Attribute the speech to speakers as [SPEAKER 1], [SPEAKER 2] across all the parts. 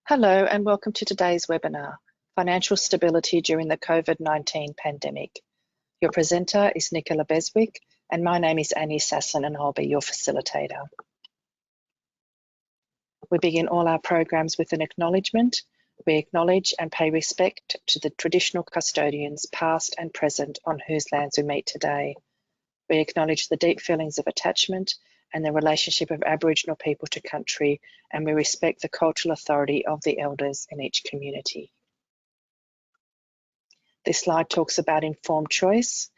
[SPEAKER 1] Hello and welcome to today's webinar, Financial Stability During the COVID-19 Pandemic. Your presenter is Nicola Beswick and my name is Annie Sasson and I'll be your facilitator. We begin all our programs with an acknowledgement. We acknowledge and pay respect to the traditional custodians past and present on whose lands we meet today. We acknowledge the deep feelings of attachment and the relationship of Aboriginal people to country, and we respect the cultural authority of the elders in each community. This slide talks about informed choice.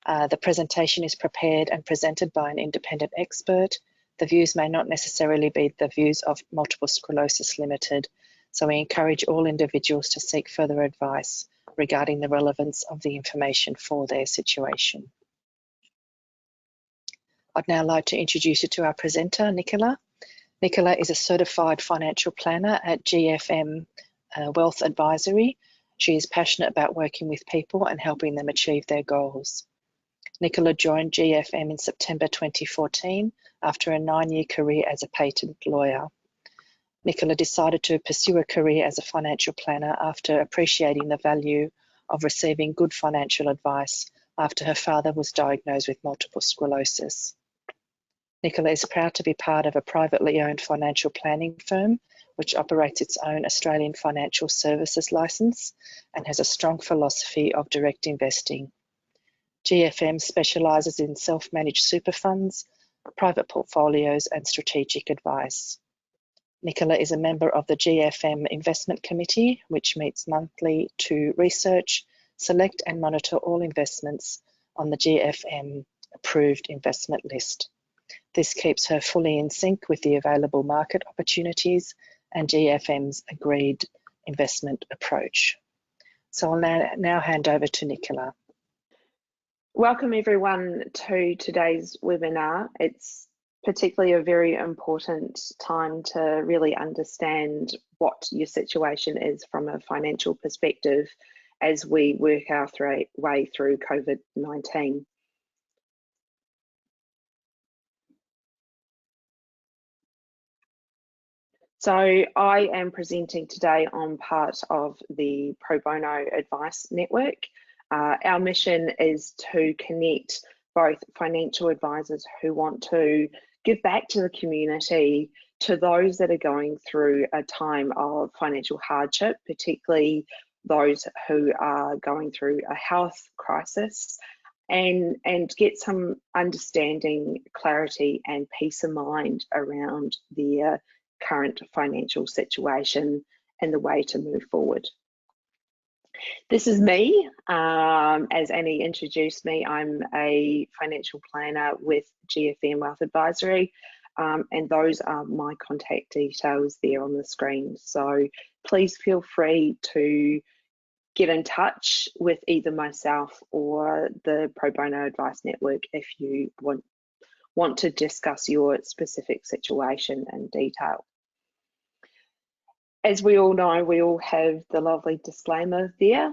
[SPEAKER 1] The presentation is prepared and presented by an independent expert. The views may not necessarily be the views of Multiple Sclerosis Limited, so we encourage all individuals to seek further advice regarding the relevance of the information for their situation. I'd now like to introduce you to our presenter, Nicola. Nicola is a certified financial planner at GFM Wealth Advisory. She is passionate about working with people and helping them achieve their goals. Nicola joined GFM in September 2014 after a 9-year career as a patent lawyer. Nicola decided to pursue a career as a financial planner after appreciating the value of receiving good financial advice after her father was diagnosed with multiple sclerosis. Nicola is proud to be part of a privately owned financial planning firm which operates its own Australian financial services licence and has a strong philosophy of direct investing. GFM specialises in self-managed super funds, private portfolios and strategic advice. Nicola is a member of the GFM Investment Committee, which meets monthly to research, select and monitor all investments on the GFM approved investment list. This keeps her fully in sync with the available market opportunities and GFM's agreed investment approach. So I'll now hand over to Nicola.
[SPEAKER 2] Welcome everyone to today's webinar. It's particularly a very important time to really understand what your situation is from a financial perspective as we work our way through COVID-19. So I am presenting today on part of the Pro Bono Advice Network. Our mission is to connect both financial advisors who want to give back to the community, to those that are going through a time of financial hardship, particularly those who are going through a health crisis, and get some understanding, clarity and peace of mind around their current financial situation and the way to move forward. This is me. As Annie introduced me, I'm a financial planner with GFM Wealth Advisory, and those are my contact details there on the screen. So please feel free to get in touch with either myself or the Pro Bono Advice Network if you want to discuss your specific situation in detail. As we all know, we all have the lovely disclaimer there,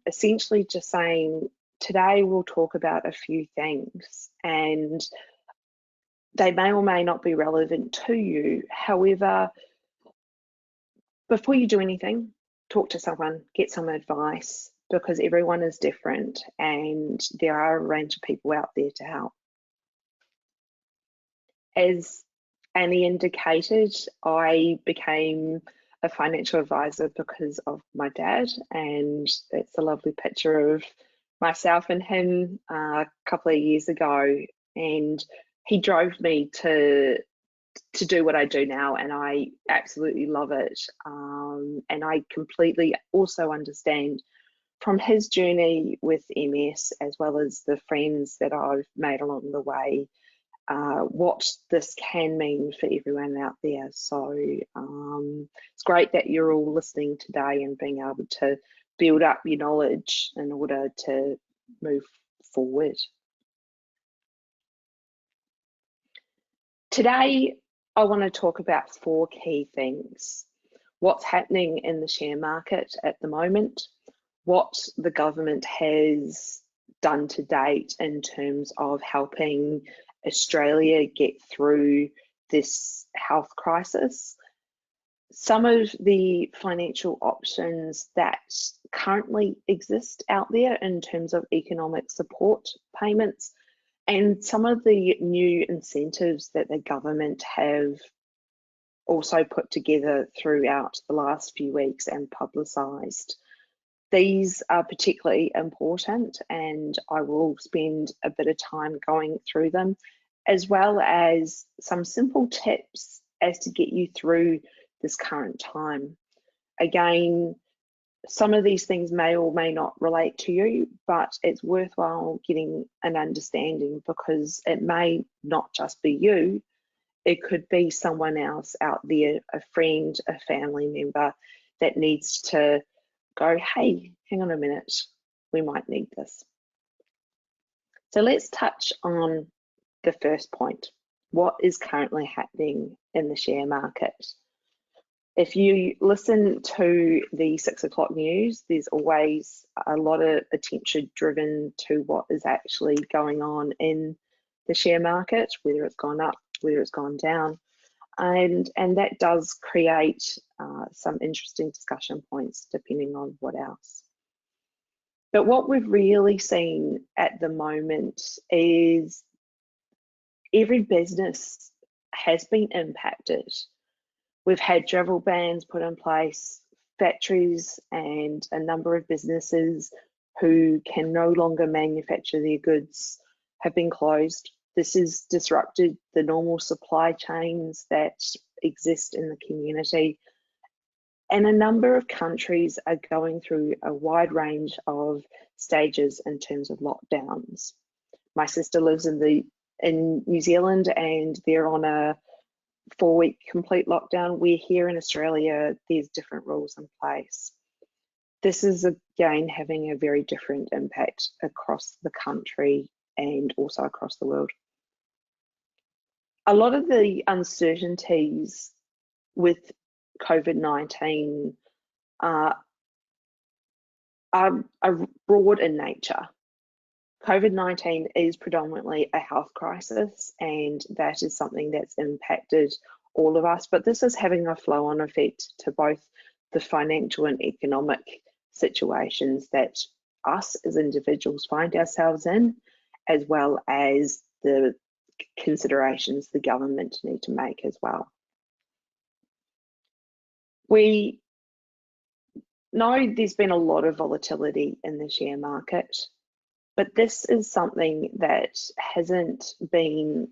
[SPEAKER 2] essentially just saying today we'll talk about a few things and they may or may not be relevant to you. However, before you do anything, talk to someone, get some advice, because everyone is different and there are a range of people out there to help. As Annie indicated, I became a financial advisor because of my dad, and it's a lovely picture of myself and him a couple of years ago, and he drove me to do what I do now, and I absolutely love it. And I completely also understand from his journey with MS, as well as the friends that I've made along the way, what this can mean for everyone out there. So it's great that you're all listening today and being able to build up your knowledge in order to move forward. Today, I want to talk about 4 key things. What's happening in the share market at the moment, what the government has done to date in terms of helping Australia get through this health crisis, some of the financial options that currently exist out there in terms of economic support payments, and some of the new incentives that the government have also put together throughout the last few weeks and publicised. These are particularly important, and I will spend a bit of time going through them, as well as some simple tips as to get you through this current time. Again, some of these things may or may not relate to you, but it's worthwhile getting an understanding, because it may not just be you, it could be someone else out there, a friend, a family member that needs to go, hey, hang on a minute, we might need this. So let's touch on the first point. What is currently happening in the share market? If you listen to the 6 o'clock news, there's always a lot of attention driven to what is actually going on in the share market, whether it's gone up, whether it's gone down. And that does create some interesting discussion points depending on what else. But what we've really seen at the moment is every business has been impacted. We've had travel bans put in place, factories and a number of businesses who can no longer manufacture their goods have been closed. This has disrupted the normal supply chains that exist in the community. And a number of countries are going through a wide range of stages in terms of lockdowns. My sister lives in New Zealand, and they're on a 4-week complete lockdown. We're here in Australia, there's different rules in place. This is again having a very different impact across the country and also across the world. A lot of the uncertainties with COVID-19 are broad in nature. COVID-19 is predominantly a health crisis, and that is something that's impacted all of us, but this is having a flow-on effect to both the financial and economic situations that us as individuals find ourselves in, as well as the considerations the government need to make as well. We know there's been a lot of volatility in the share market, but this is something that hasn't been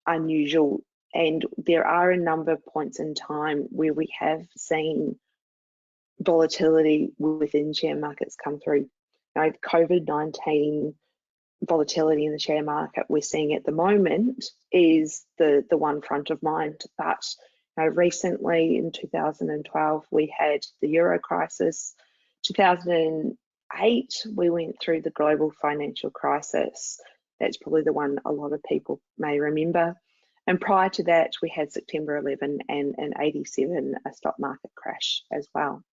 [SPEAKER 2] unusual, and there are a number of points in time where we have seen volatility within share markets come through. Now, COVID-19 volatility in the share market we're seeing at the moment is the one front of mind, but recently in 2012 we had the Euro crisis. 2008 we went through the global financial crisis. That's probably the one a lot of people may remember. And prior to that we had September 11 and in 87 a stock market crash as well.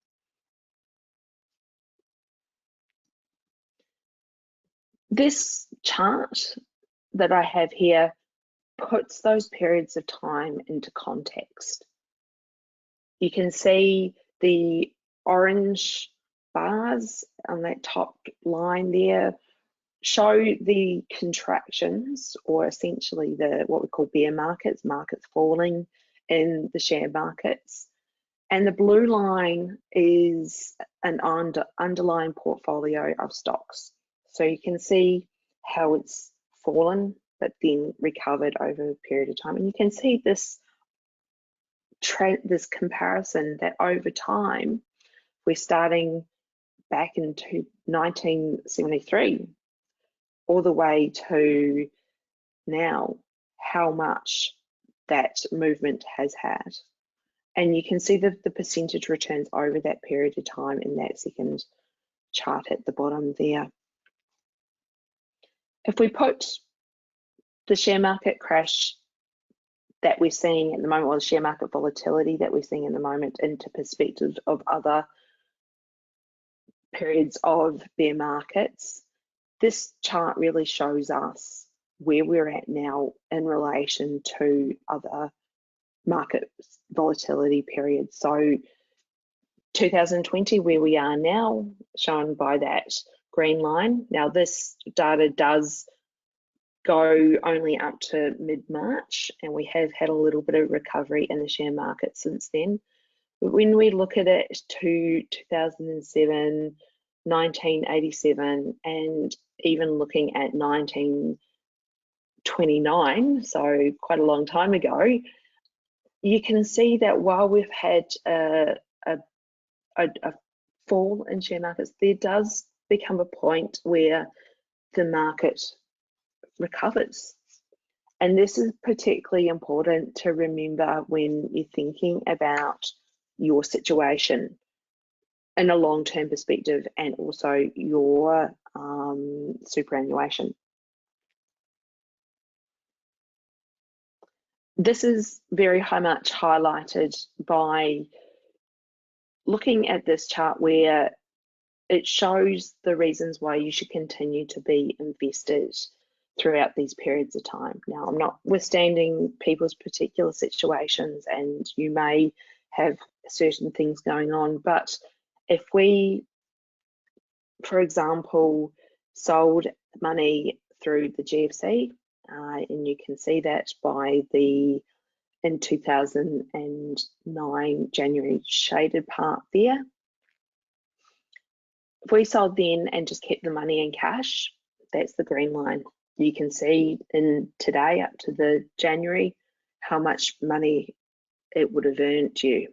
[SPEAKER 2] This chart that I have here puts those periods of time into context. You can see the orange bars on that top line there show the contractions, or essentially what we call bear markets, markets falling in the share markets. And the blue line is an underlying portfolio of stocks. So you can see how it's fallen, but then recovered over a period of time. And you can see this comparison that over time, we're starting back into 1973, all the way to now, how much that movement has had. And you can see the percentage returns over that period of time in that second chart at the bottom there. If we put the share market crash that we're seeing at the moment, or the share market volatility that we're seeing at the moment, into perspective of other periods of bear markets, this chart really shows us where we're at now in relation to other market volatility periods. So 2020, where we are now, shown by that green line. Now this data does go only up to mid-March, and we have had a little bit of recovery in the share market since then. But when we look at it to 2007, 1987, and even looking at 1929, so quite a long time ago, you can see that while we've had a fall in share markets, there does become a point where the market recovers. And this is particularly important to remember when you're thinking about your situation in a long-term perspective, and also your superannuation. This is very much highlighted by looking at this chart, where it shows the reasons why you should continue to be invested throughout these periods of time. Now, I'm not withstanding people's particular situations, and you may have certain things going on, but if we, for example, sold money through the GFC, and you can see that in 2009 January, shaded part there. If we sold then and just kept the money in cash, that's the green line. You can see in today up to the January how much money it would have earned you.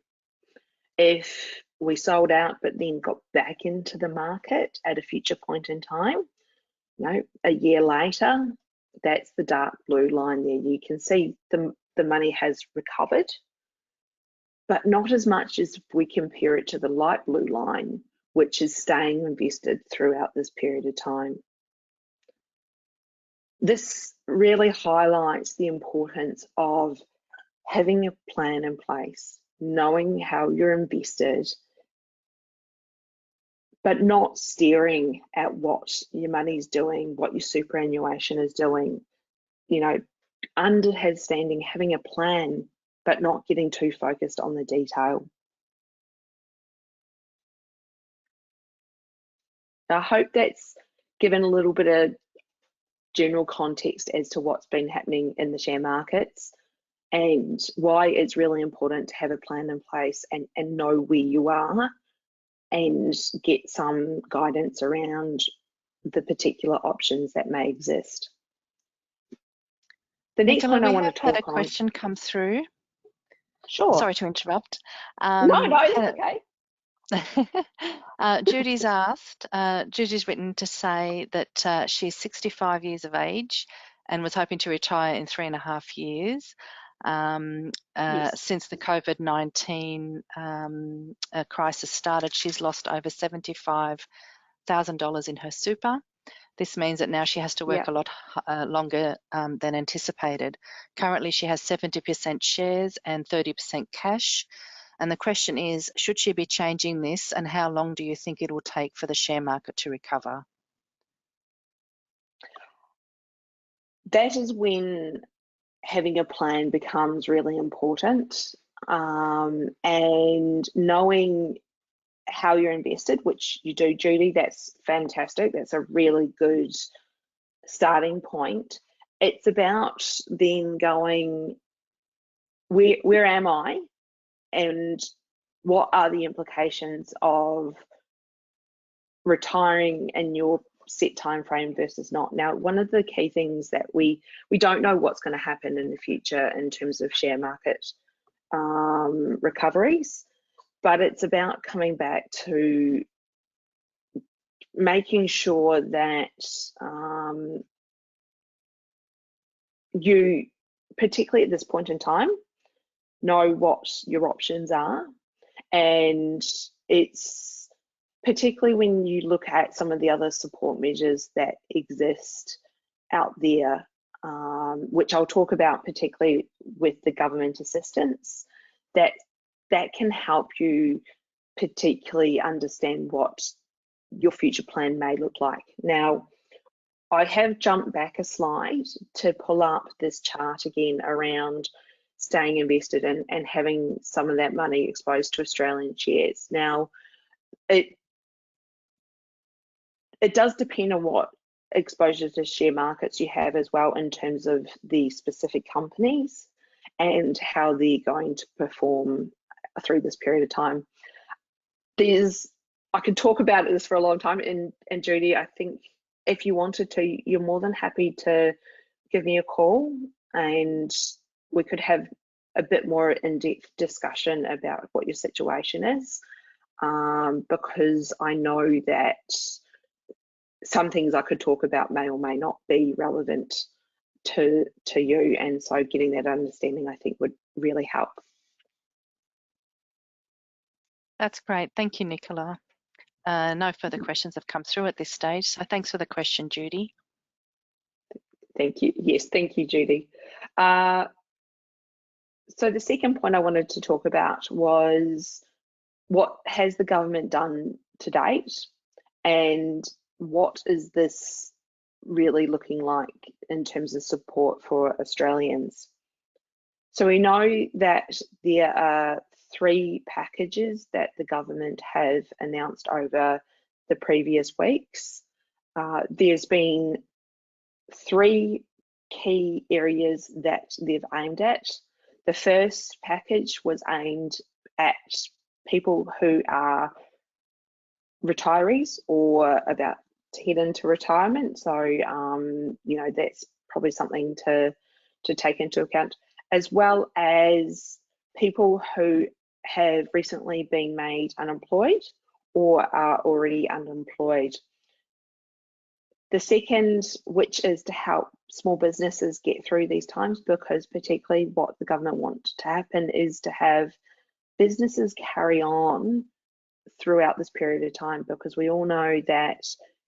[SPEAKER 2] If we sold out but then got back into the market at a future point in time, a year later, that's the dark blue line there. You can see the money has recovered, but not as much as if we compare it to the light blue line, which is staying invested throughout this period of time. This really highlights the importance of having a plan in place, knowing how you're invested, but not staring at what your money's doing, what your superannuation is doing. Understanding, having a plan, but not getting too focused on the detail. I hope that's given a little bit of general context as to what's been happening in the share markets, and why it's really important to have a plan in place and know where you are, and get some guidance around the particular options that may exist. The next
[SPEAKER 1] Nicola,
[SPEAKER 2] one I want to talk on.
[SPEAKER 1] We had a question come through.
[SPEAKER 2] Sure.
[SPEAKER 1] Sorry to interrupt.
[SPEAKER 2] No, that's okay.
[SPEAKER 1] Judy's asked, Judy's written to say that she's 65 years of age and was hoping to retire in 3.5 years.
[SPEAKER 2] Yes.
[SPEAKER 1] Since the COVID-19 crisis started, she's lost over $75,000 in her super. This means that now she has to work a lot longer than anticipated. Currently, she has 70% shares and 30% cash. And the question is, should she be changing this, and how long do you think it will take for the share market to recover?
[SPEAKER 2] That is when having a plan becomes really important, and knowing how you're invested, which you do, Judy, that's fantastic. That's a really good starting point. It's about then going, where am I, and what are the implications of retiring in your set time frame versus not. Now, one of the key things that we don't know what's going to happen in the future in terms of share market recoveries, but it's about coming back to making sure that you, particularly at this point in time, know what your options are. And it's particularly when you look at some of the other support measures that exist out there, which I'll talk about particularly with the government assistance, that can help you particularly understand what your future plan may look like. Now, I have jumped back a slide to pull up this chart again around staying invested in and having some of that money exposed to Australian shares. Now, it does depend on what exposure to share markets you have as well, in terms of the specific companies and how they're going to perform through this period of time. I could talk about this for a long time, and Judy, I think if you wanted to, you're more than happy to give me a call and we could have a bit more in-depth discussion about what your situation is, because I know that some things I could talk about may or may not be relevant to you, and so getting that understanding, I think, would really help.
[SPEAKER 1] That's great. Thank you, Nicola. No further questions have come through at this stage, so thanks for the question, Judy.
[SPEAKER 2] Thank you. Yes, thank you, Judy. So the second point I wanted to talk about was what has the government done to date, and what is this really looking like in terms of support for Australians. So we know that there are 3 packages that the government have announced over the previous weeks. There's been 3 key areas that they've aimed at. The first package was aimed at people who are retirees or about to head into retirement. So, you know, that's probably something to take into account, as well as people who have recently been made unemployed or are already unemployed. The second, which is to help small businesses get through these times, because particularly what the government wants to happen is to have businesses carry on throughout this period of time, because we all know that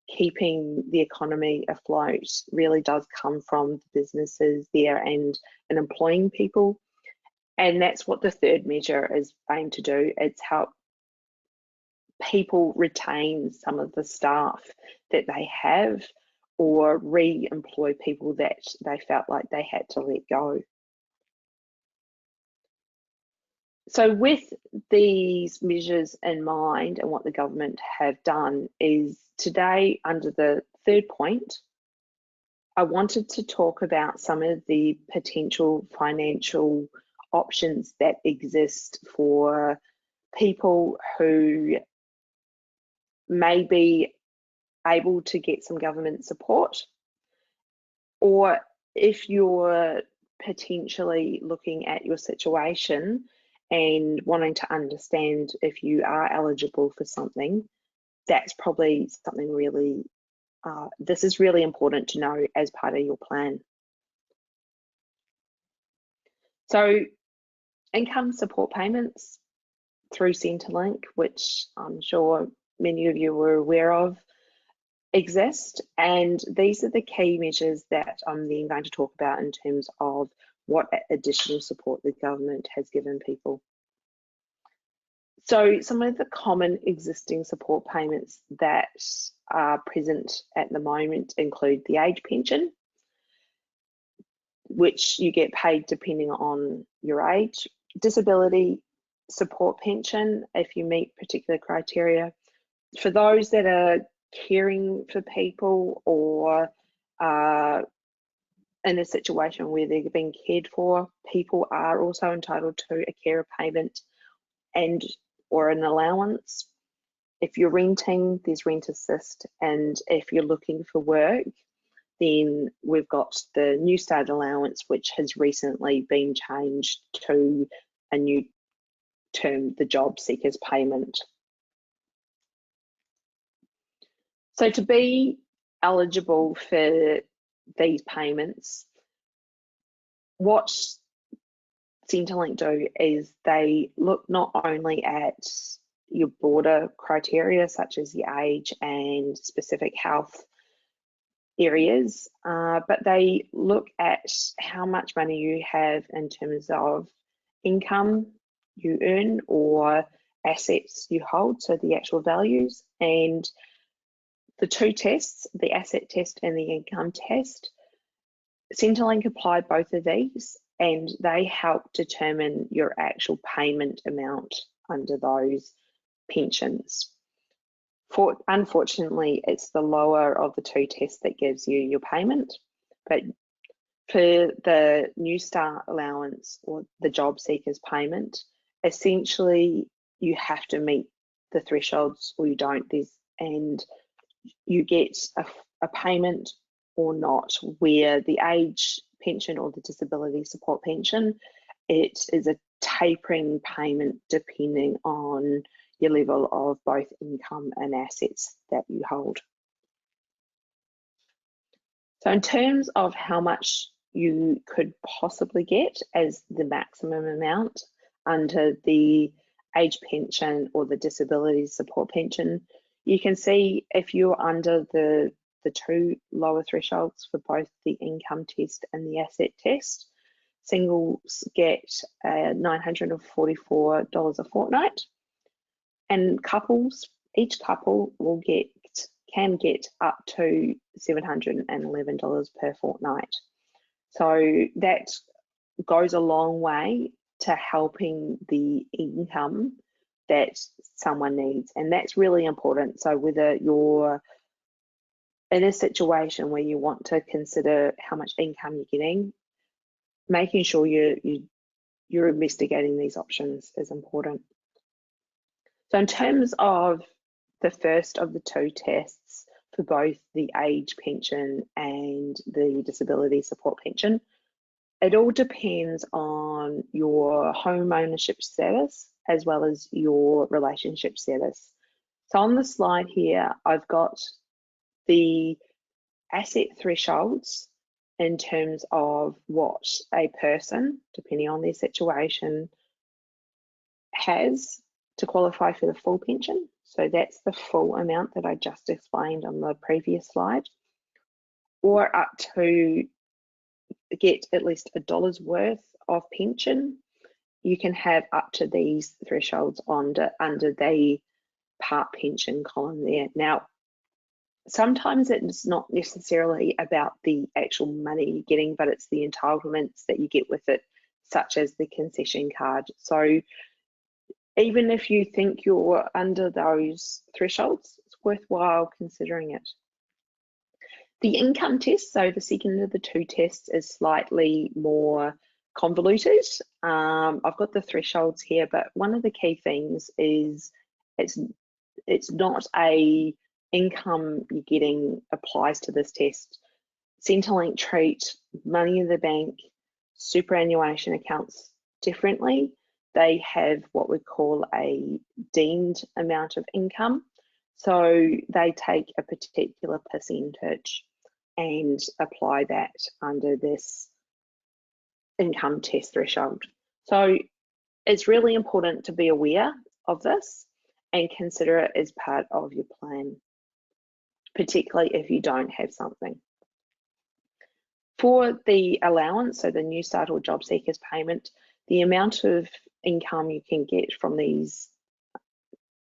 [SPEAKER 2] keeping the economy afloat really does come from the businesses there and employing people. And that's what the third measure is aimed to do. It's help people retain some of the staff that they have, or re-employ people that they felt like they had to let go. So with these measures in mind and what the government have done, is today, under the third point, I wanted to talk about some of the potential financial options that exist for people who may be able to get some government support, or if you're potentially looking at your situation and wanting to understand if you are eligible for something, that's probably something really, this is really important to know as part of your plan. So income support payments through Centrelink, which I'm sure many of you were aware of, exist, and these are the key measures that I'm then going to talk about in terms of what additional support the government has given people. So some of the common existing support payments that are present at the moment include the age pension, which you get paid depending on your age, disability support pension if you meet particular criteria. For those that are caring for people or in a situation where they're being cared for, people are also entitled to a carer payment and or an allowance. If you're renting, there's rent assist, and if you're looking for work, then we've got the New Start allowance, which has recently been changed to a new term, the job seekers payment. So to be eligible for these payments, what Centrelink do is they look not only at your broader criteria such as your age and specific health areas, but they look at how much money you have in terms of income you earn or assets you hold, so the actual values, and the 2 tests, the asset test and the income test. Centrelink applied both of these, and they help determine your actual payment amount under those pensions. Unfortunately, it's the lower of the two tests that gives you your payment, but for the New Start allowance or the job seekers payment, essentially you have to meet the thresholds or you don't, and you get a payment or not, where the age pension or the disability support pension, it is a tapering payment depending on your level of both income and assets that you hold. So in terms of how much you could possibly get as the maximum amount under the age pension or the disability support pension, you can see if you're under the two lower thresholds for both the income test and the asset test, singles get $944 a fortnight, and couples, each couple can get up to $711 per fortnight. So that goes a long way to helping the income that someone needs, and that's really important. So whether you're in a situation where you want to consider how much income you're getting, making sure you're investigating these options is important. So in terms of the first of the two tests for both the age pension and the disability support pension, it all depends on your home ownership status as well as your relationship status. So on the slide here, I've got the asset thresholds in terms of what a person, depending on their situation, has to qualify for the full pension. So that's the full amount that I just explained on the previous slide, or up to get at least $1 worth of pension. You can have up to these thresholds under the part pension column there. Now, sometimes it's not necessarily about the actual money you're getting, but it's the entitlements that you get with it, such as the concession card. So even if you think you're under those thresholds, it's worthwhile considering it. The income test, so the second of the two tests, is slightly more convoluted. I've got the thresholds here, but one of the key things is it's not a income you're getting applies to this test. Centrelink treat money in the bank, superannuation accounts differently. They have what we call a deemed amount of income. So they take a particular percentage and apply that under this income test threshold. So it's really important to be aware of this and consider it as part of your plan, particularly if you don't have something. For the allowance, so the New Start or job seekers payment, the amount of income you can get from these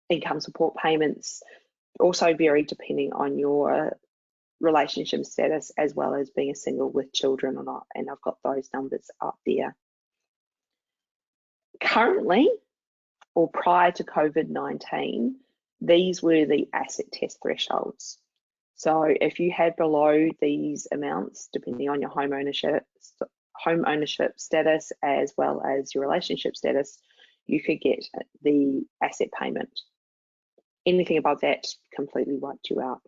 [SPEAKER 2] income support payments also vary depending on your relationship status, as well as being a single with children or not, and I've got those numbers up there. Currently, or prior to COVID-19, these were the asset test thresholds. So if you had below these amounts, depending on your home ownership status as well as your relationship status, you could get the asset payment. Anything above that completely wiped you out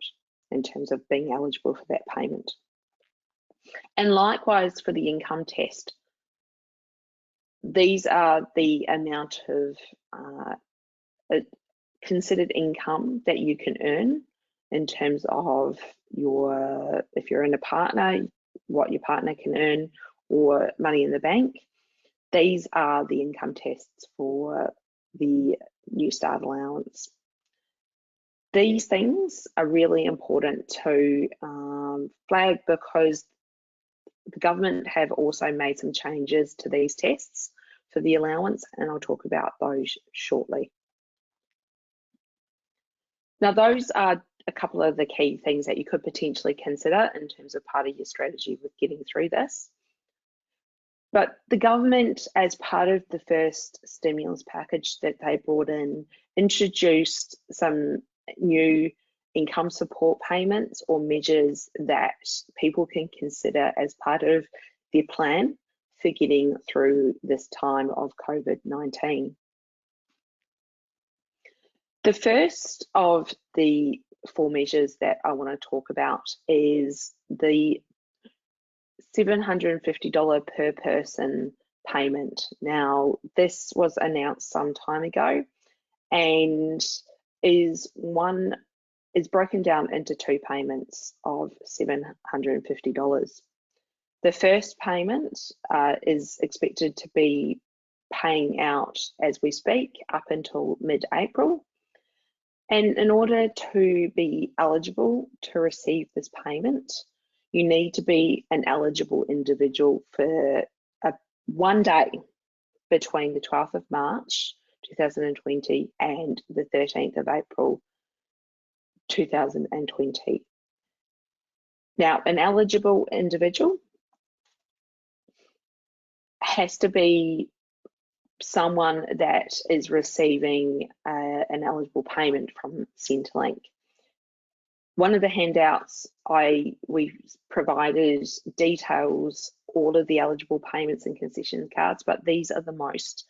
[SPEAKER 2] in terms of being eligible for that payment. And likewise for the income test, these are the amount of considered income that you can earn in terms of if you're in a partner, what your partner can earn, or money in the bank. These are the income tests for the New Start allowance. These things are really important to flag because the government have also made some changes to these tests for the allowance, and I'll talk about those shortly. Now, those are a couple of the key things that you could potentially consider in terms of part of your strategy with getting through this. But the government, as part of the first stimulus package that they brought in, introduced some new income support payments or measures that people can consider as part of their plan for getting through this time of COVID-19. The first of the 4 measures that I want to talk about is the $750 per person payment. Now, this was announced some time ago and is broken down into 2 payments of $750. The first payment is expected to be paying out as we speak up until mid-April. And in order to be eligible to receive this payment, you need to be an eligible individual for one day between the 12th of March 2020 and the 13th of April 2020. Now, an eligible individual has to be someone that is receiving an eligible payment from Centrelink. One of the handouts we provided details all of the eligible payments and concession cards, but these are the most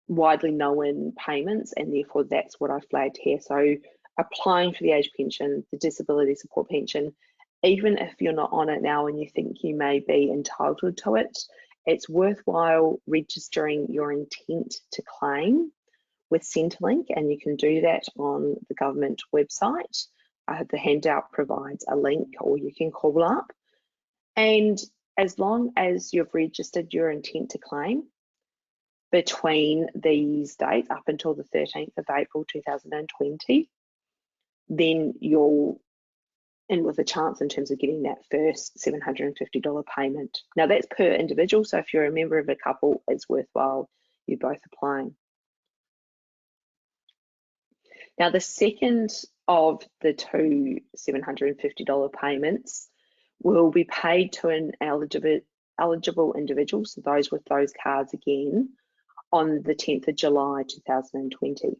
[SPEAKER 2] widely known payments, and therefore that's what I flagged here. So applying for the age pension, the disability support pension, even if you're not on it now and you think you may be entitled to it, it's worthwhile registering your intent to claim with Centrelink, and you can do that on the government website. The handout provides a link, or you can call up. And as long as you've registered your intent to claim between these dates up until the 13th of April 2020, then you'll in with a chance in terms of getting that first $750 payment. Now that's per individual, so if you're a member of a couple, it's worthwhile you both applying. Now the second of the 2 $750 payments will be paid to an eligible individual, so those with those cards again, on the 10th of July 2020.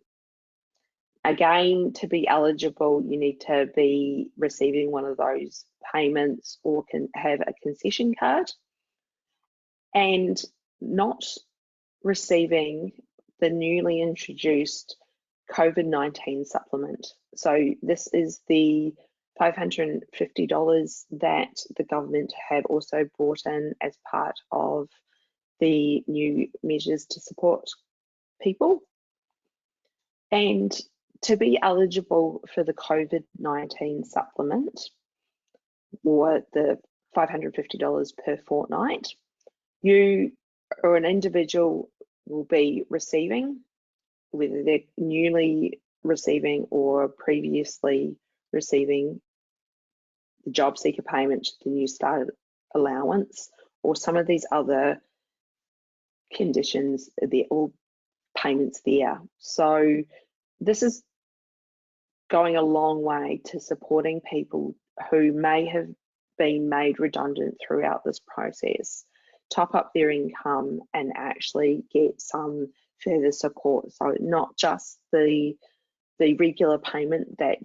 [SPEAKER 2] Again, to be eligible, you need to be receiving one of those payments or can have a concession card and not receiving the newly introduced COVID-19 supplement. So this is the $550 that the government have also brought in as part of the new measures to support people. And to be eligible for the COVID-19 supplement, or the $550 per fortnight, you or an individual will be receiving, whether they're newly receiving or previously receiving the JobSeeker payment, the New Start allowance, or some of these other conditions, they're all payments there. So this is going a long way to supporting people who may have been made redundant throughout this process, top up their income and actually get some further support. So not just the regular payment that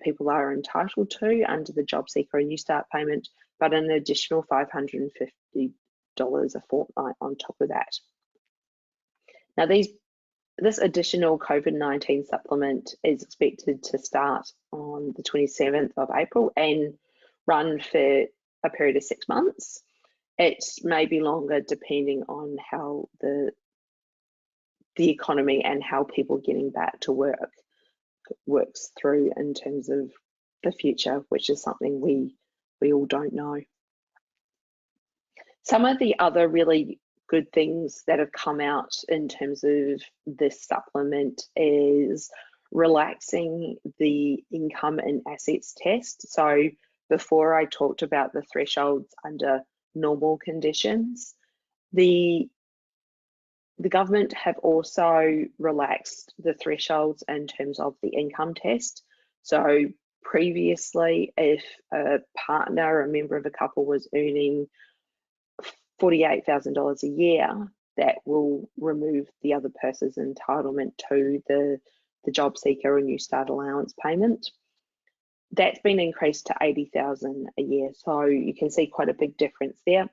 [SPEAKER 2] people are entitled to under the JobSeeker and New Start payment, but an additional $550 a fortnight on top of that. Now this additional COVID-19 supplement is expected to start on the 27th of April and run for a period of 6 months. It may be longer depending on how the economy and how people getting back to work works through in terms of the future, which is something we all don't know. Some of the other really good things that have come out in terms of this supplement is relaxing the income and assets test. So before I talked about the thresholds under normal conditions, the government have also relaxed the thresholds in terms of the income test. So previously, if a partner or a member of a couple was earning $48,000 a year, that will remove the other person's entitlement to the JobSeeker or New Start allowance payment. That's been increased to $80,000 a year, so you can see quite a big difference there.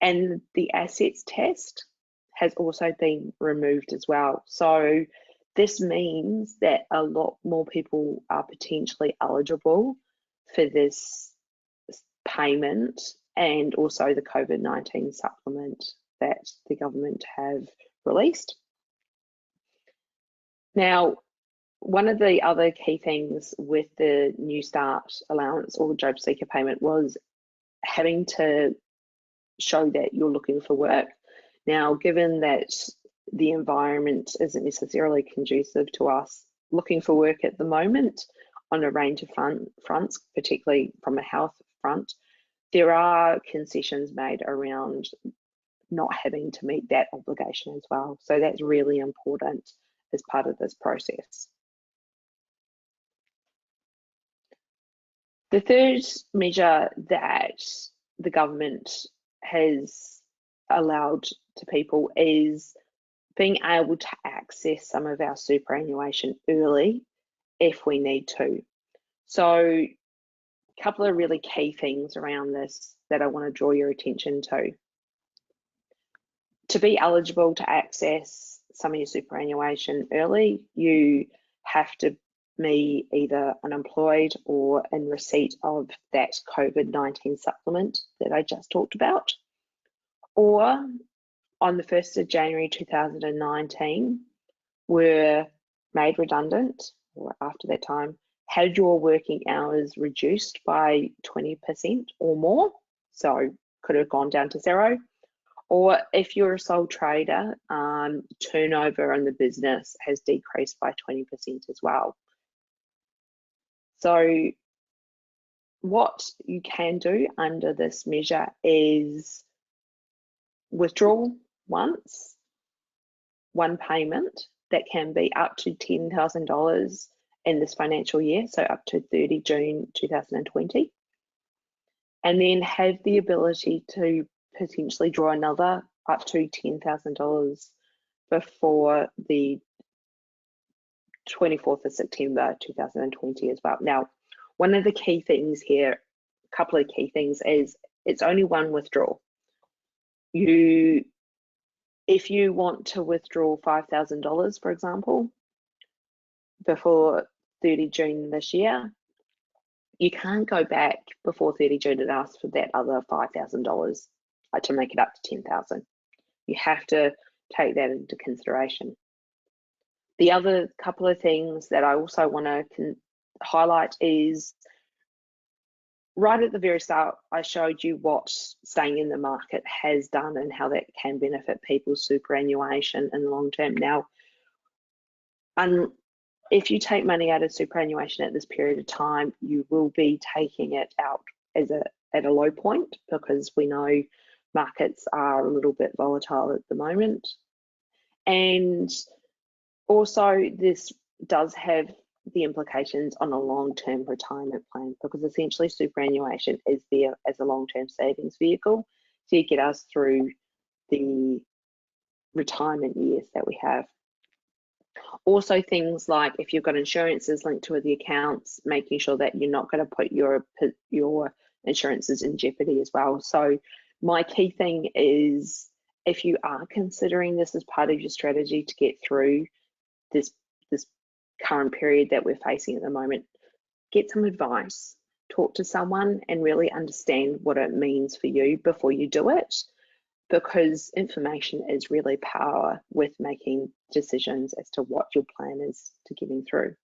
[SPEAKER 2] And the assets test has also been removed as well. So this means that a lot more people are potentially eligible for this payment, and also the COVID-19 supplement that the government have released. Now, one of the other key things with the New Start allowance or JobSeeker payment was having to show that you're looking for work. Now, given that the environment isn't necessarily conducive to us looking for work at the moment on a range of fronts, particularly from a health front, there are concessions made around not having to meet that obligation as well. So that's really important as part of this process. The third measure that the government has allowed to people is being able to access some of our superannuation early if we need to. So a couple of really key things around this that I want to draw your attention to. To be eligible to access some of your superannuation early, you have to be either unemployed or in receipt of that COVID-19 supplement that I just talked about, or on the 1st of January 2019 were made redundant, or after that time, had your working hours reduced by 20% or more, so could have gone down to zero, or if you're a sole trader, turnover in the business has decreased by 20% as well. So what you can do under this measure is withdraw once, one payment that can be up to $10,000 in this financial year, so up to 30 June 2020, and then have the ability to potentially draw another up to $10,000 before the 24th of September 2020 as well. Now, one of the key things here, a couple of key things, is it's only one withdrawal. If you want to withdraw $5,000, for example, before 30 June this year, you can't go back before 30 June and ask for that other $5,000 to make it up to $10,000. You have to take that into consideration. The other couple of things that I also want to highlight is, right at the very start, I showed you what staying in the market has done and how that can benefit people's superannuation in the long term. Now, if you take money out of superannuation at this period of time, you will be taking it out at a low point, because we know markets are a little bit volatile at the moment. And also, this does have the implications on a long-term retirement plan, because essentially superannuation is there as a long-term savings vehicle to get us through the retirement years that we have. Also, things like if you've got insurances linked to the accounts, making sure that you're not going to put your insurances in jeopardy as well. So my key thing is, if you are considering this as part of your strategy to get through this current period that we're facing at the moment, get some advice, talk to someone and really understand what it means for you before you do it, because information is really power with making decisions as to what your plan is to getting through.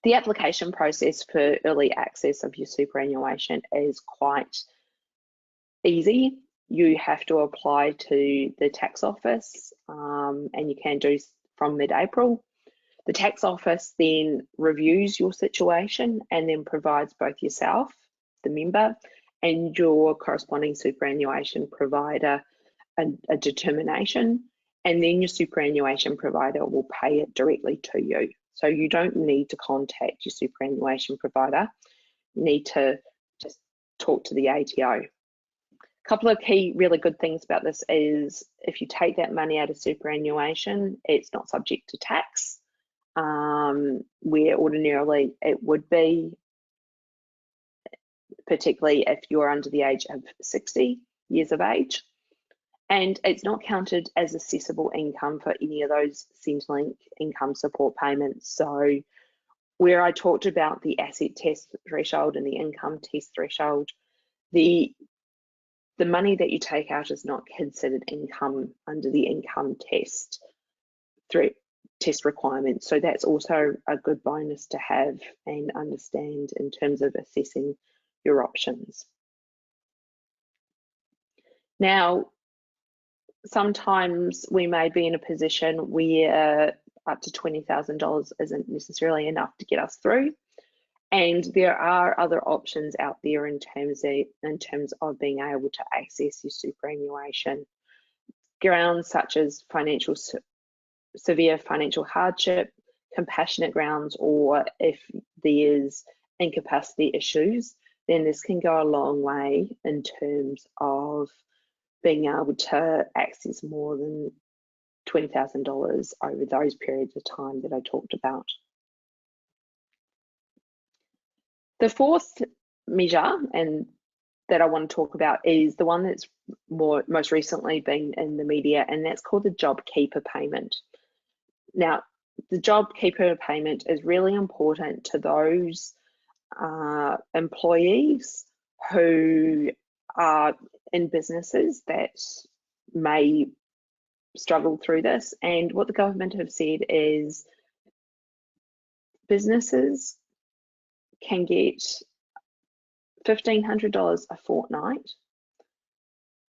[SPEAKER 2] The application process for early access of your superannuation is quite easy. You have to apply to the tax office, and you can do from mid-April. The tax office then reviews your situation and then provides both yourself, the member, and your corresponding superannuation provider a determination, and then your superannuation provider will pay it directly to you. So you don't need to contact your superannuation provider. You need to just talk to the ATO. couple of key really good things about this is if you take that money out of superannuation, it's not subject to tax, where ordinarily it would be, particularly if you're under the age of 60 years of age. And it's not counted as assessable income for any of those Centrelink income support payments. So where I talked about the asset test threshold and the income test threshold, the money that you take out is not considered income under the income test requirements. So that's also a good bonus to have and understand in terms of assessing your options. Now, sometimes we may be in a position where up to $20,000 isn't necessarily enough to get us through. And there are other options out there in terms of being able to access your superannuation. Grounds such as severe financial hardship, compassionate grounds, or if there's incapacity issues, then this can go a long way in terms of being able to access more than $20,000 over those periods of time that I talked about. The fourth measure, and that I want to talk about, is the one that's most recently been in the media, and that's called the JobKeeper payment. Now, the JobKeeper payment is really important to those employees who are in businesses that may struggle through this. And what the government have said is businesses can get $1,500 a fortnight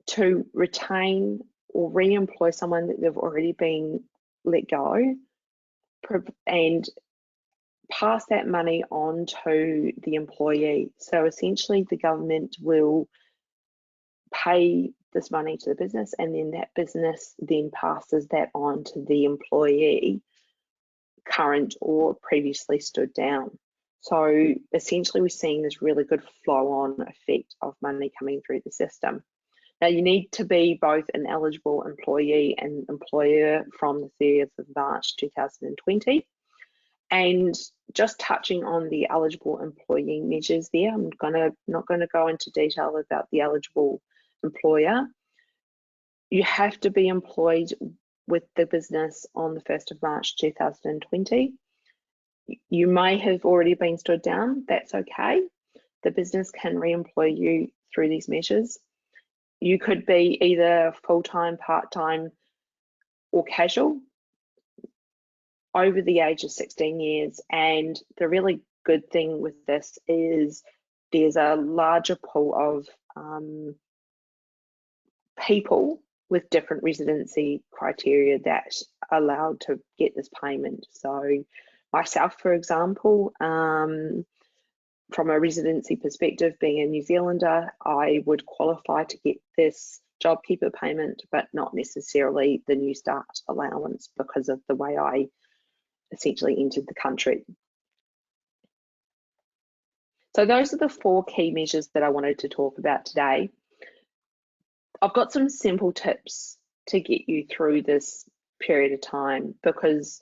[SPEAKER 2] to retain or re-employ someone that they've already been let go, and pass that money on to the employee. So essentially the government will pay this money to the business, and then that business then passes that on to the employee, current or previously stood down. So essentially we're seeing this really good flow-on effect of money coming through the system. Now, you need to be both an eligible employee and employer from the 30th of March 2020. And just touching on the eligible employee measures there, I'm not going to go into detail about the eligible employer. You have to be employed with the business on the 1st of March 2020. You may have already been stood down, that's okay. The business can re-employ you through these measures. You could be either full-time, part-time, or casual over the age of 16 years. And the really good thing with this is there's a larger pool of people with different residency criteria that are allowed to get this payment. So myself, for example, from a residency perspective, being a New Zealander, I would qualify to get this JobKeeper payment, but not necessarily the New Start allowance because of the way I essentially entered the country. So those are the four key measures that I wanted to talk about today. I've got some simple tips to get you through this period of time because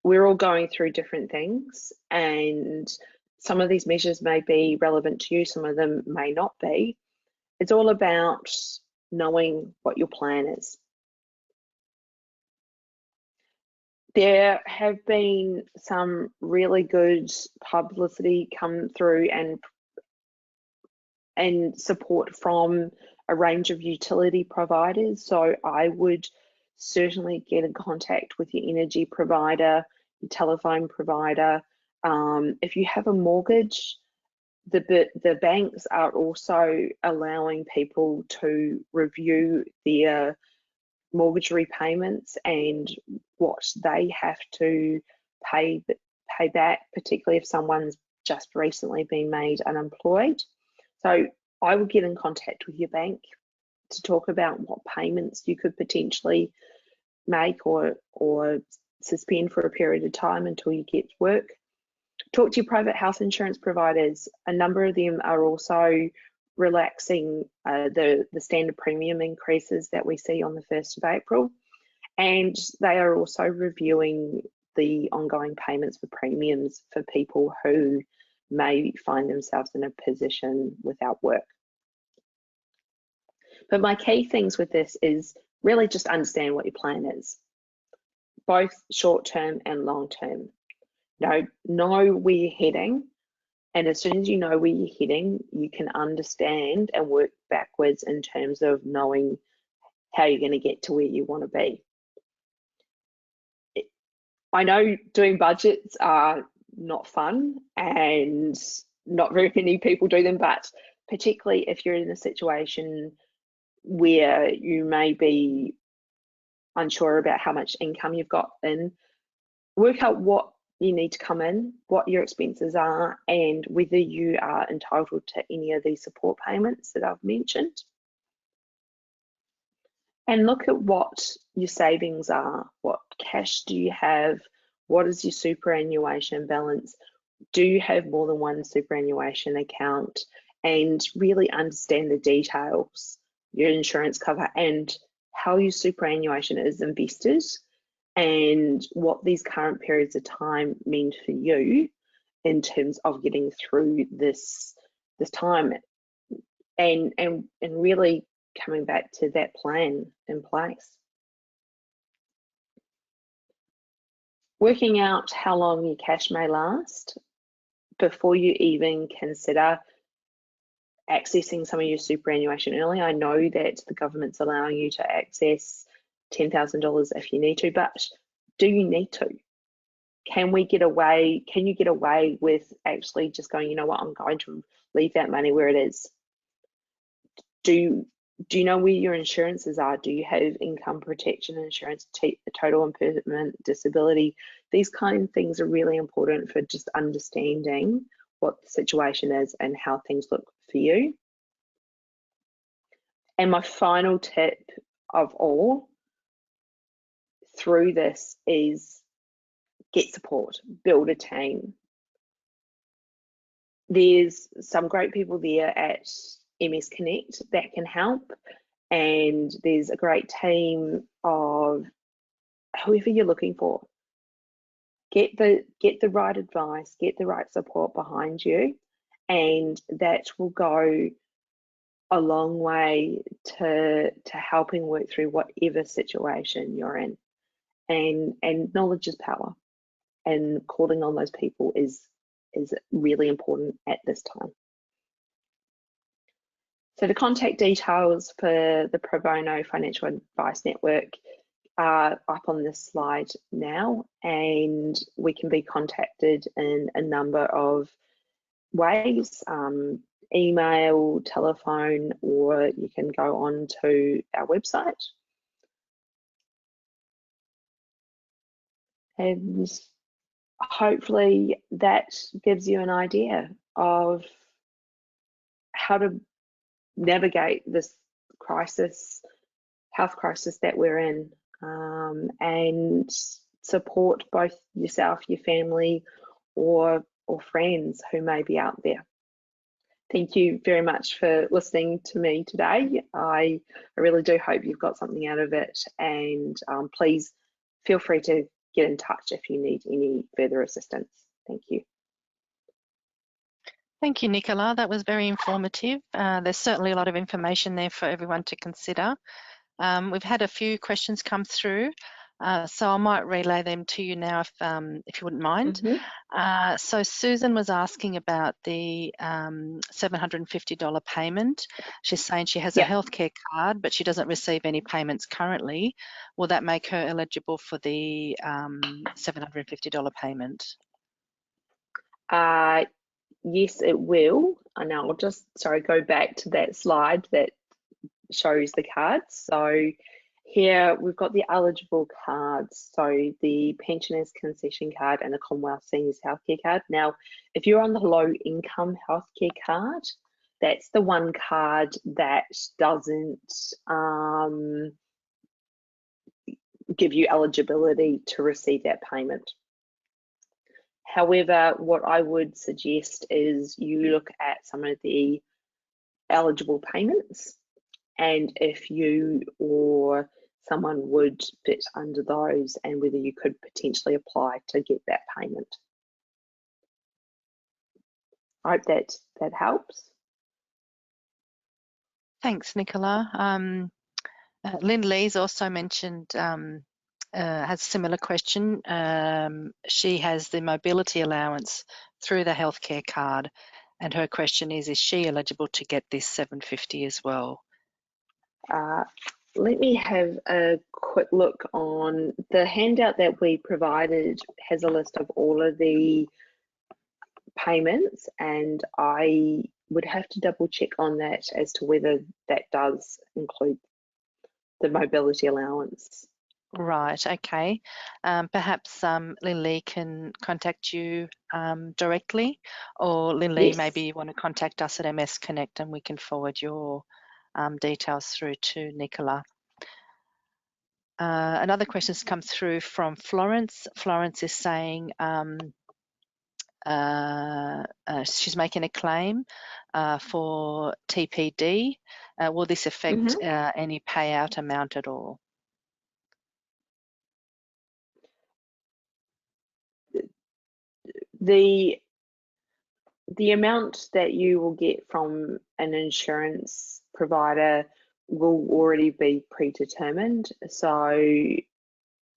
[SPEAKER 2] we're all going through different things, and some of these measures may be relevant to you, some of them may not be. It's all about knowing what your plan is. There have been some really good publicity come through and support from a range of utility providers. So I would certainly get in contact with your energy provider, your telephone provider. If you have a mortgage, the banks are also allowing people to review their mortgage repayments and what they have to pay back, particularly if someone's just recently been made unemployed. So I would get in contact with your bank to talk about what payments you could potentially make or suspend for a period of time until you get work. Talk to your private health insurance providers. A number of them are also relaxing the standard premium increases that we see on the 1st of April, and they are also reviewing the ongoing payments for premiums for people who may find themselves in a position without work. But my key things with this is really just understand what your plan is, both short-term and long-term. Know where you're heading, and as soon as you know where you're heading, you can understand and work backwards in terms of knowing how you're going to get to where you want to be. I know doing budgets are not fun and not very many people do them, but particularly if you're in a situation where you may be unsure about how much income you've got in, work out what you need to come in, what your expenses are, and whether you are entitled to any of these support payments that I've mentioned. And look at what your savings are. What cash do you have? What is your superannuation balance? Do you have more than one superannuation account? And really understand the details, your insurance cover, and how your superannuation is invested, and what these current periods of time mean for you in terms of getting through this time, and really coming back to that plan in place. Working out how long your cash may last before you even consider accessing some of your superannuation early. I know that the government's allowing you to access $10,000 if you need to, but do you need to? Can you get away with actually just going, you know what, I'm going to leave that money where it is? Do you know where your insurances are? Do you have income protection insurance, total and permanent disability? These kind of things are really important for just understanding what the situation is and how things look for you. And my final tip of all through this is get support, build a team. There's some great people there at MS Connect that can help, and there's a great team of whoever you're looking for. Get the right advice, get the right support behind you, and that will go a long way to helping work through whatever situation you're in. And knowledge is power, and calling on those people is really important at this time. So the contact details for the Pro Bono Financial Advice Network are up on this slide now, and we can be contacted in a number of ways, email, telephone, or you can go on to our website. And hopefully that gives you an idea of how to navigate this health crisis that we're in, and support both yourself, your family, or friends who may be out there. Thank you very much for listening to me today. I really do hope you've got something out of it, and please feel free to get in touch if you need any further assistance. Thank you.
[SPEAKER 1] Thank you, Nicola. That was very informative. There's certainly a lot of information there for everyone to consider. We've had a few questions come through, so I might relay them to you now if you wouldn't mind.
[SPEAKER 2] Mm-hmm.
[SPEAKER 1] So Susan was asking about the $750 payment. She's saying she has a healthcare card, but she doesn't receive any payments currently. Will that make her eligible for the $750 payment?
[SPEAKER 2] Yes, it will. And I'll just, go back to that slide that shows the cards. So here we've got the eligible cards. So the pensioners concession card and the Commonwealth Seniors Healthcare card. Now, if you're on the low income healthcare card, that's the one card that doesn't give you eligibility to receive that payment. However, what I would suggest is you look at some of the eligible payments, and if you or someone would fit under those, and whether you could potentially apply to get that payment. I hope that helps.
[SPEAKER 1] Thanks, Nicola. Lynn Lee's also mentioned, has a similar question. She has the mobility allowance through the healthcare card, and her question is she eligible to get this $750 as well?
[SPEAKER 2] Let me have a quick look on the handout that we provided. Has a list of all of the payments, and I would have to double check on that as to whether that does include the mobility allowance.
[SPEAKER 1] Right, okay. Perhaps Lynn Lee can contact you directly, or Lynn Lee,
[SPEAKER 2] Yes.
[SPEAKER 1] maybe you want to contact us at MS Connect and we can forward your details through to Nicola. Another question has come through from Florence. Florence is saying she's making a claim for TPD. Will this affect any payout amount at all?
[SPEAKER 2] The amount that you will get from an insurance provider will already be predetermined, so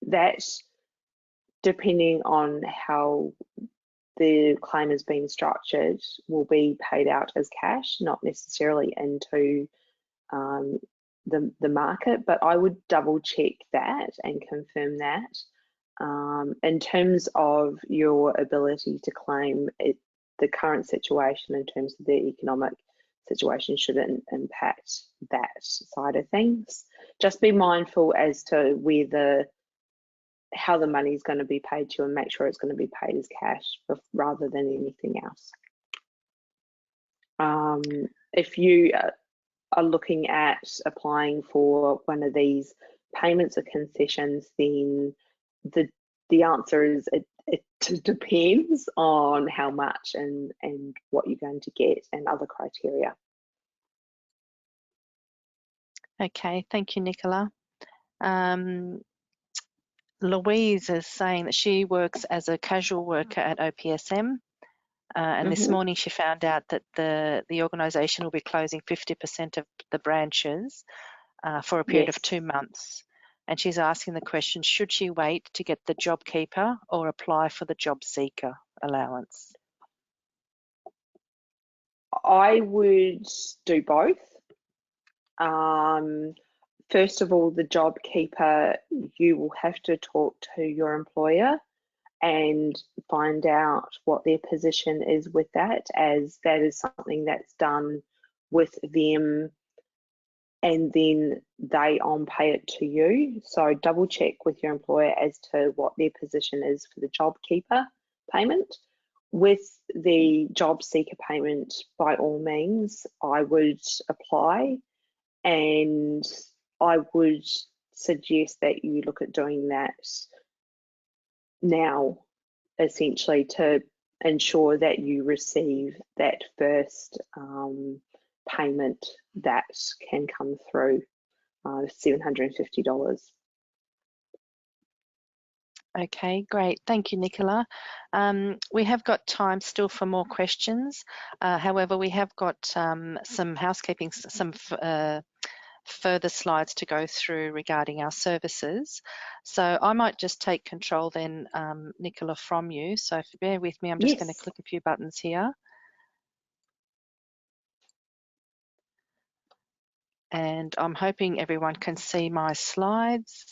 [SPEAKER 2] that's depending on how the claim is being structured will be paid out as cash, not necessarily into the market, but I would double check that and confirm that. In terms of your ability to claim, the current situation in terms of the economic situation shouldn't impact that side of things. Just be mindful as to how the money is going to be paid to you, and make sure it's going to be paid as cash rather than anything else. If you are looking at applying for one of these payments or concessions, then the answer is it depends on how much and what you're going to get and other criteria.
[SPEAKER 1] Okay, thank you, Nicola. Louise is saying that she works as a casual worker at OPSM, and this morning she found out that the organisation will be closing 50% of the branches for a period of 2 months. And she's asking the question, should she wait to get the JobKeeper or apply for the job seeker allowance?
[SPEAKER 2] I would do both. First of all, the JobKeeper, you will have to talk to your employer and find out what their position is with that, as that is something that's done with them and then they on-pay it to you. So double check with your employer as to what their position is for the JobKeeper payment. With the job seeker payment, by all means, I would apply, and I would suggest that you look at doing that now, essentially, to ensure that you receive that first payment that can come through, $750.
[SPEAKER 1] Okay, great. Thank you, Nicola. We have got time still for more questions. However, we have got some housekeeping, some further slides to go through regarding our services. So I might just take control then, Nicola, from you. So if you bear with me, I'm just going to click a few buttons here. And I'm hoping everyone can see my slides.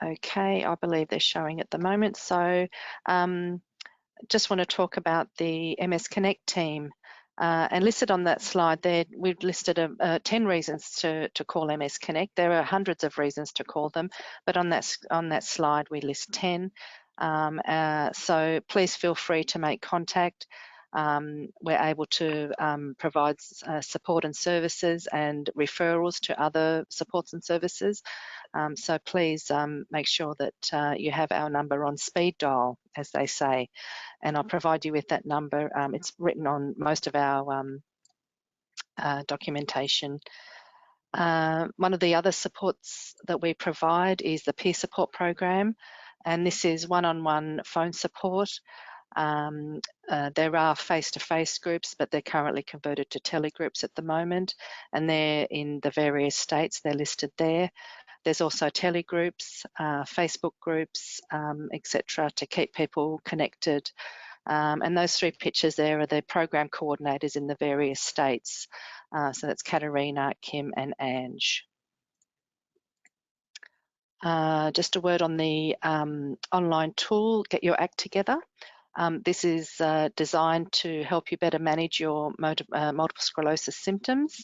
[SPEAKER 1] Okay, I believe they're showing at the moment. So just want to talk about the MS Connect team. And listed on that slide there, we've listed 10 reasons to call MS Connect. There are hundreds of reasons to call them, but on that slide we list 10. So please feel free to make contact. we're able to provide support and services and referrals to other supports and services. So please make sure that you have our number on speed dial, as they say, and I'll provide you with that number. It's written on most of our documentation. One of the other supports that we provide is the peer support program, and this is one-on-one phone support. There are face-to-face groups, but they're currently converted to telegroups at the moment, and they're in the various states. They're listed there. There's also telegroups, Facebook groups, etc., to keep people connected. And those three pictures there are the program coordinators in the various states. So that's Katarina, Kim, and Ange. Just a word on the online tool, Get Your Act Together. This is designed to help you better manage your multiple sclerosis symptoms.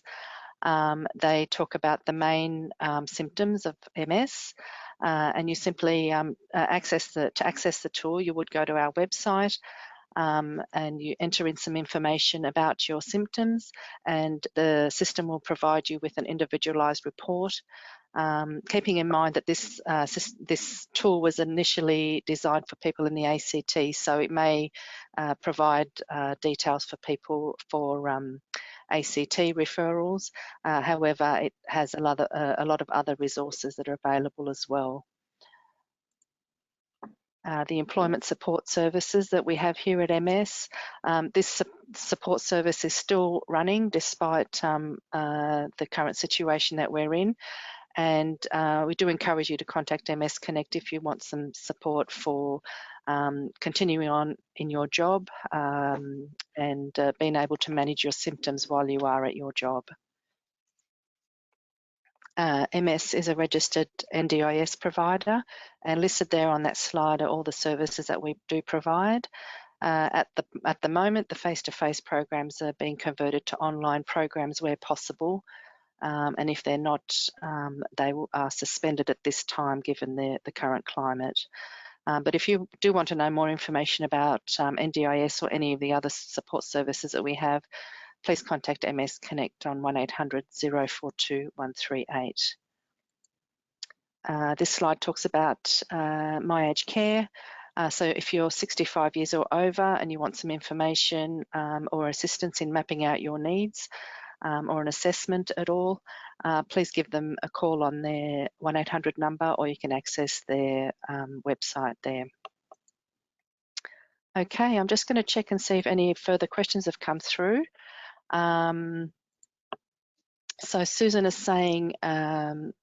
[SPEAKER 1] They talk about the main symptoms of MS, and you simply access the tool. You would go to our website and you enter in some information about your symptoms, and the system will provide you with an individualised report. Keeping in mind that this tool was initially designed for people in the ACT, so it may provide details for people for ACT referrals. However, it has a lot of other resources that are available as well. The employment support services that we have here at MS. This support service is still running despite the current situation that we're in. And we do encourage you to contact MS Connect if you want some support for continuing on in your job and being able to manage your symptoms while you are at your job. MS is a registered NDIS provider, and listed there on that slide are all the services that we do provide. At the moment, the face-to-face programs are being converted to online programs where possible. And if they're not, they are suspended at this time given the current climate. But if you do want to know more information about NDIS or any of the other support services that we have, please contact MS Connect on 1800 042 138. This slide talks about My Aged Care. So if you're 65 years or over and you want some information or assistance in mapping out your needs, or an assessment at all, please give them a call on their 1800 number, or you can access their website there. Okay, I'm just going to check and see if any further questions have come through. So Susan is saying that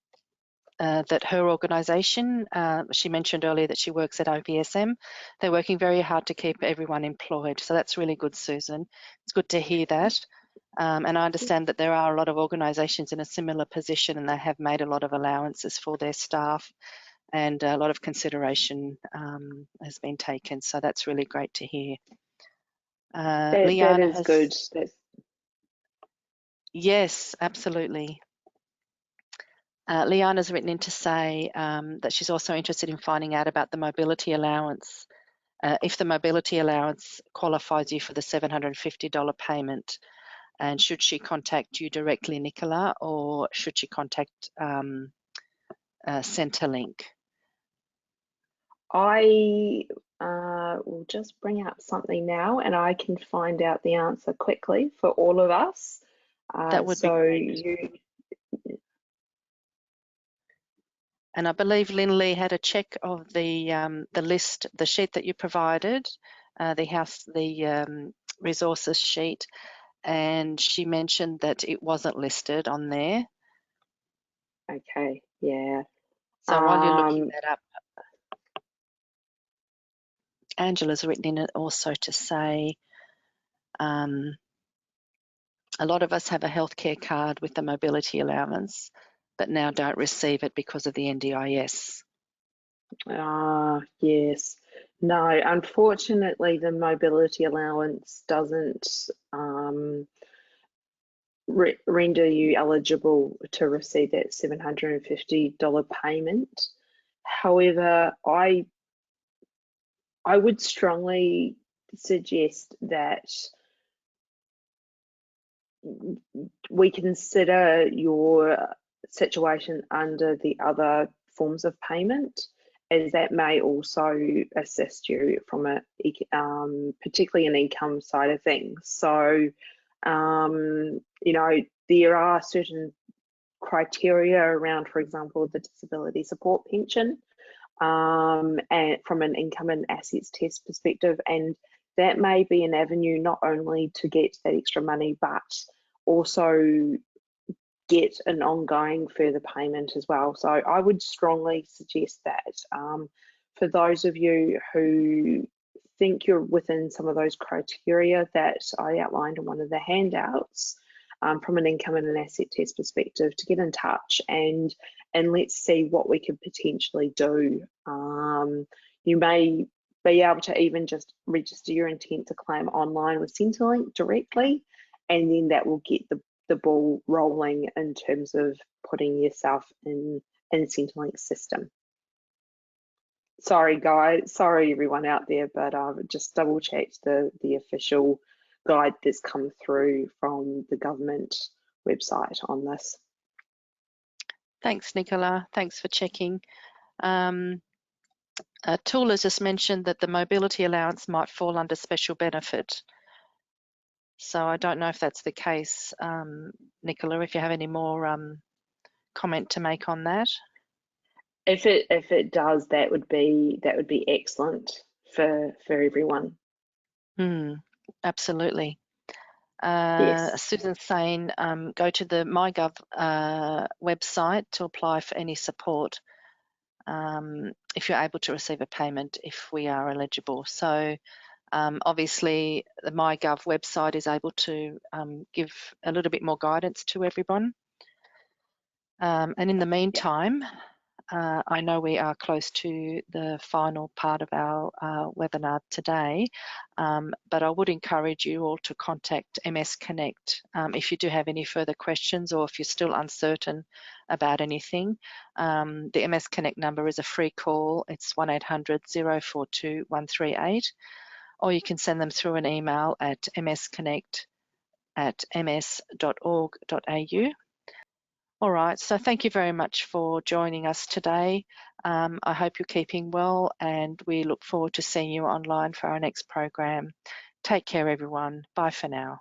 [SPEAKER 1] her organisation, she mentioned earlier that she works at OPSM, they're working very hard to keep everyone employed. So that's really good, Susan. It's good to hear that. And I understand that there are a lot of organisations in a similar position, and they have made a lot of allowances for their staff, and a lot of consideration has been taken. So that's really great to hear.
[SPEAKER 2] That is good.
[SPEAKER 1] Yes, absolutely. Liana's written in to say that she's also interested in finding out about the mobility allowance. If the mobility allowance qualifies you for the $750 payment, and should she contact you directly, Nicola, or should she contact Centrelink?
[SPEAKER 2] I will just bring up something now, and I can find out the answer quickly for all of us.
[SPEAKER 1] That would be great. And I believe Lynn Lee had a check of the list, the sheet that you provided, the resources sheet, and she mentioned that it wasn't listed on there.
[SPEAKER 2] Okay, yeah.
[SPEAKER 1] So while you're looking that up, Angela's written in it also to say a lot of us have a healthcare card with the mobility allowance, but now don't receive it because of the NDIS.
[SPEAKER 2] Yes. No, unfortunately, the mobility allowance doesn't render you eligible to receive that $750 payment. However, I would strongly suggest that we consider your situation under the other forms of payment, as that may also assist you from a particularly an income side of things. So, you know, there are certain criteria around, for example, the disability support pension, and from an income and assets test perspective, and that may be an avenue not only to get that extra money, but also get an ongoing further payment as well. So I would strongly suggest that for those of you who think you're within some of those criteria that I outlined in one of the handouts, from an income and an asset test perspective, to get in touch and let's see what we could potentially do. You may be able to even just register your intent to claim online with Centrelink directly, and then that will get the ball rolling in terms of putting yourself in Centrelink's system. Sorry guys, sorry everyone out there, but I've just double checked the official guide that's come through from the government website on this.
[SPEAKER 1] Thanks, Nicola. Thanks for checking. Tool has just mentioned that the mobility allowance might fall under special benefit. So I don't know if that's the case, Nicola, if you have any more comment to make on that.
[SPEAKER 2] If it does, that would be excellent for everyone.
[SPEAKER 1] Absolutely.
[SPEAKER 2] Yes.
[SPEAKER 1] Susan's saying go to the MyGov website to apply for any support if you're able to receive a payment if we are eligible. So obviously the MyGov website is able to give a little bit more guidance to everyone. And in the meantime, I know we are close to the final part of our webinar today, but I would encourage you all to contact MS Connect if you do have any further questions, or if you're still uncertain about anything. The MS Connect number is a free call. It's 1800 042 138, or you can send them through an email at msconnect@ms.org.au. All right, so thank you very much for joining us today. I hope you're keeping well, and we look forward to seeing you online for our next program. Take care, everyone. Bye for now.